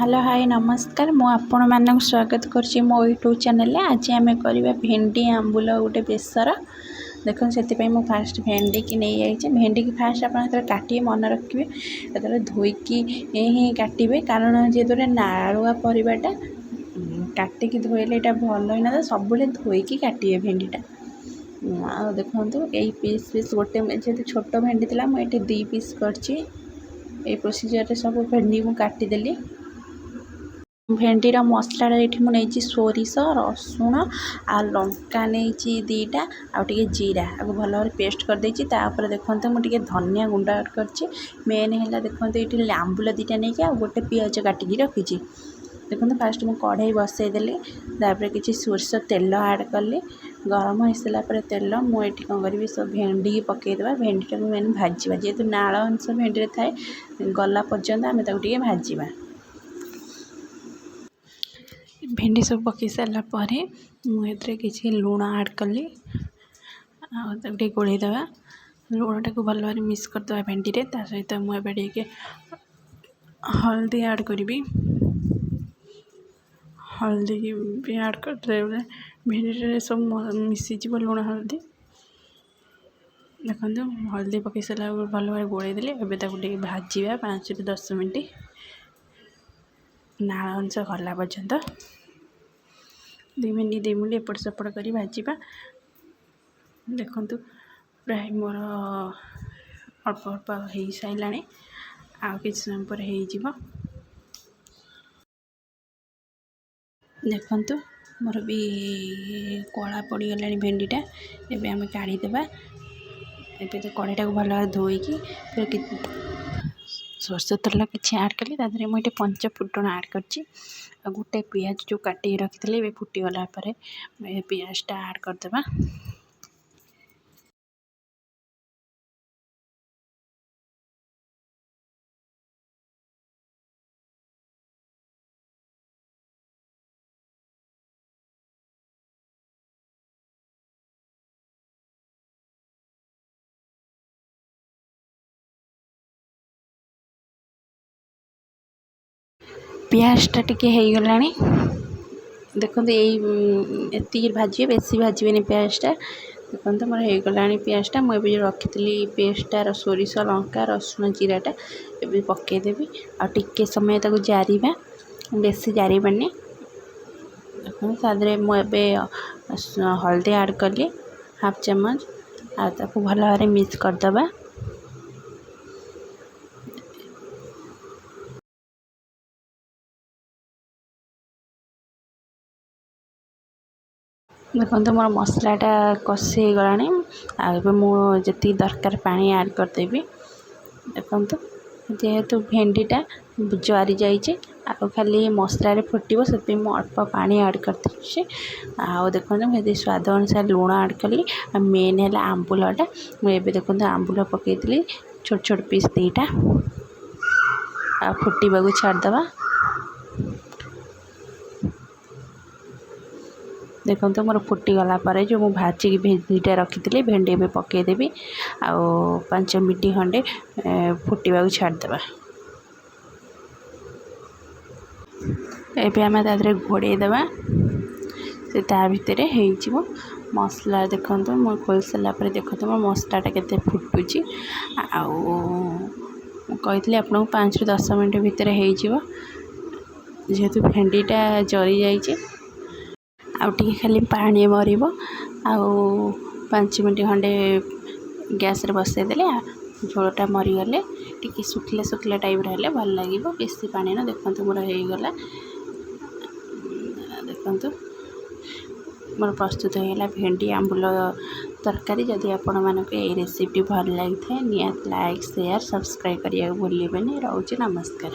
Hello hi नमस्कार मु आपण मानक स्वागत करछि मो यूट्यूब चैनल। आज आम करवा भेंडी आंबुल गोटे बेसर। देखो से मु फास्ट भेंडी की नहीं जाइए। भेंडी की फास्ट आप काटे मन रखिए जो धोईकी ही काटे कारण जेहेतु नाड़ुआ परिवाटा काटिकी धोइले यहाँ भल ही ना सब धोईकी काटे भेंडीटा। आ देखो यही पीस पीस गोटे जेहतु छोट भेंडी थी मुझे 2 पीस कर प्रोसीजर सब भेंडी मु काटिदेली। भेंडीर मसला ये मुझे सोरिष रसुण आ लंका नहीं 2टा आगे जीरा आपको भल भाव पेस्ट कर देती। देखते मुझे धनिया गुंड ऐड कर मेन है देखते ये आंबुल 2टा नहीं आ गोटे पियाज काटिकी रखी। देखो फास्ट मुझे कढ़ाई बसईदेली किसी सोरिष तेल ऐड कली गरम हो सारापर तेल मुझे कौन करी सब भेंडी पकईदेवा। भेंडीटा को मेन भाजवा जेहेतु नाल अंश भेंडी थाए गला पर्यंत आम भाजवा। भेंडी सब पकई सारापर मुझे किसी लुण ऐड कली आगे गोलैदेवा। लुण टाक भल भाव मिक्स करदे भेंडी रे सहित मुझे हल्दी ऐड करी। हल्दी भी ऐड करदे भेंडी सब मिसीज लुण हल्दी। देखो हल्दी पकई सारा भल भाव गोलैदेली एवं भाजवा 5 ରୁ 10 मिनट नाल अंश गला पर्यंत 2 मिनट एपट सेपट कर भाजवा। देखु प्राय मोर अल्प अल्प हो सारा आ कि समय पर हो। देखु मोर भी कला पड़गला भेंडीटा एवं आम काढ़ीदेवा। एवं तो कड़ाईटा को भल भाव धोईकी फिर सोरष तेल किसी ऐड कली मुझे 5 फुटण ऐड कर गोटे पियाज जो काटिक रखी फुटीगला पियाजटा ऐड करदेवा। पियाजटा टिके हो गला देखो ये भाजी बेसी भाजबे पियाजटा। देखो मोर हो गला पियाजटा मुझे रखी पेस्टा सोरिष लंका रसुण जीराटा ए पकईदेवी आ टिके समय जारिबा बेसी जारिबानी। देखो तादरे मुझे हल्दी ऐड कली हाफ चम्मच आपको भल भाव मिक्स करदे। देखो मोर मसलाटा कषी गला मुझे दरकार पानी ऐड करदेवी। देखो जेहेतु भेंडीटा जरी जाइए खाली मसला फुटब से अल्प पानी ऐड कर देखो मुझे स्वाद अनुसार लुण ऐड कली। मेन है आंबुलटा मुझे देखो आंबुल पकईली छोट छोट पीस 2टा फुटवा को छाड़देवा। देखो मोर फुटीगला जो मुझे भाजिकी भेंडीटा रखी भेंडी भी पकईदेवी आ 5 मिनट खंडे फुटवा को छाड़देवा। एवं आम तादे घोड़ेदेवा से भितर हो मसला। देखो मुझे खोल सारापर देखो मो मसलाटा के फुटुची कही आपको 5 ରୁ 10 मिनट भितर हो जेहेतु भेंडीटा जरी जाइए आउटे खाली पानी मरब आ 5 मिनट खंडे गैस रे बसईदेले झोलटा मरीगले टी सुखिला सुखिला टाइप रहा भल लगे बेसी पानी ना। देखो मोर हो गला देखो मोर प्रस्तुत होगा भेंडी आंबुल तरकारी। जदि आपण मानक ये रेसिपी भल लगी था निहाती लाइक शेयर सब्सक्राइब करने भूलें। रोचे नमस्कार।